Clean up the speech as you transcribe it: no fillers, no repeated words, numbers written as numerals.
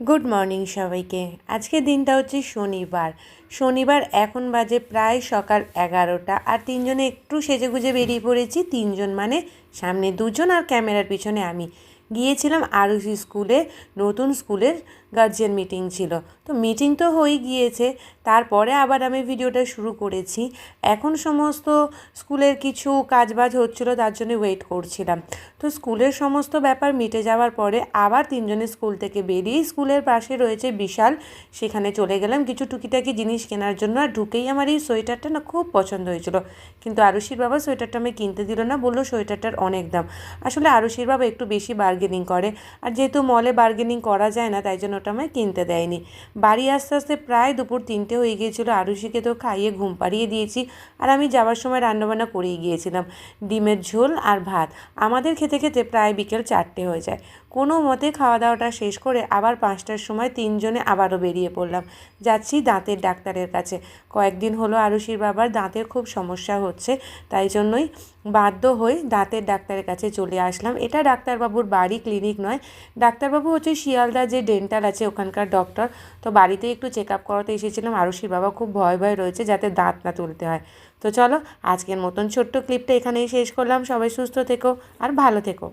Good morning সবাইকে। আজকের দিনটা হচ্ছে শনিবার এখন বাজে প্রায় সকাল 11টা। আর তিনজনে একটু সেজেগুজে বেরিয়ে পড়েছি। তিনজন মানে সামনে দুজন আর ক্যামেরার পিছনে আমি। গিয়েছিলাম আরুষি স্কুলে, নতুন স্কুলের গার্জিয়ান মিটিং ছিল। তো মিটিং তো হয়ে গিয়েছে, তারপরে আবার আমি ভিডিওটা শুরু করেছি। এখন সমস্ত স্কুলের কিছু কাজবাজ হচ্ছিলো, তার জন্য ওয়েট করছিলাম। তো স্কুলের সমস্ত ব্যাপার মিটে যাওয়ার পরে আবার তিনজনে স্কুল থেকে বেরিয়ে স্কুলের পাশে রয়েছে বিশাল, সেখানে চলে গেলাম কিছু টুকিটাকি জিনিস কেনার জন্য। আর ঢুকেই আমার এই সোয়েটারটা না খুব পছন্দ হয়েছিল, কিন্তু আরুষির বাবা সোয়েটারটা আমি কিনতে দিল না, বললো সোয়েটারটার অনেক দাম। আসলে আরুষির বাবা একটু বেশি বার্গেনিং করে, আর যেহেতু মলে বার্গেনিং করা যায় না তাই জন্য ওটা আমায় কিনতে দেয়নি। বাড়ি আস্তে আস্তে প্রায় দুপুর 3টে হয়ে গিয়েছিলো। আরুষিকে তো খাইয়ে ঘুম পাড়িয়ে দিয়েছি, আর আমি যাওয়ার সময় রান্নাবান্না করেই গিয়েছিলাম, ডিমের ঝোল আর ভাত। আমাদের খেতে খেতে প্রায় বিকেল 4টে হয়ে যায়। কোনো মতে খাওয়া দাওয়াটা শেষ করে আবার 5টার সময় তিনজনে আবারও বেরিয়ে পড়লাম। যাচ্ছি দাঁতের ডাক্তারের কাছে। কয়েকদিন হলো আরুষির বাবার দাঁতের খুব সমস্যা হচ্ছে, তাই জন্যই বাধ্য হয়ে দাঁতের ডাক্তারের কাছে চলে আসলাম। এটা ডাক্তারবাবুর বাড়ি, ক্লিনিক নয়। ডাক্তারবাবু হচ্ছে শিয়ালদা যে ডেন্টাল আছে ওখানকার ডক্টর। তো বাড়িতে একটু চেক আপ করাতে এসেছিলাম। আরুষির বাবা খুব ভয় রয়েছে যাতে দাঁত না তুলতে হয়। তো চলো, আজকের মতন ছোট্ট ক্লিপটা এখানেই শেষ করলাম। সবাই সুস্থ থেকো আর ভালো থেকো।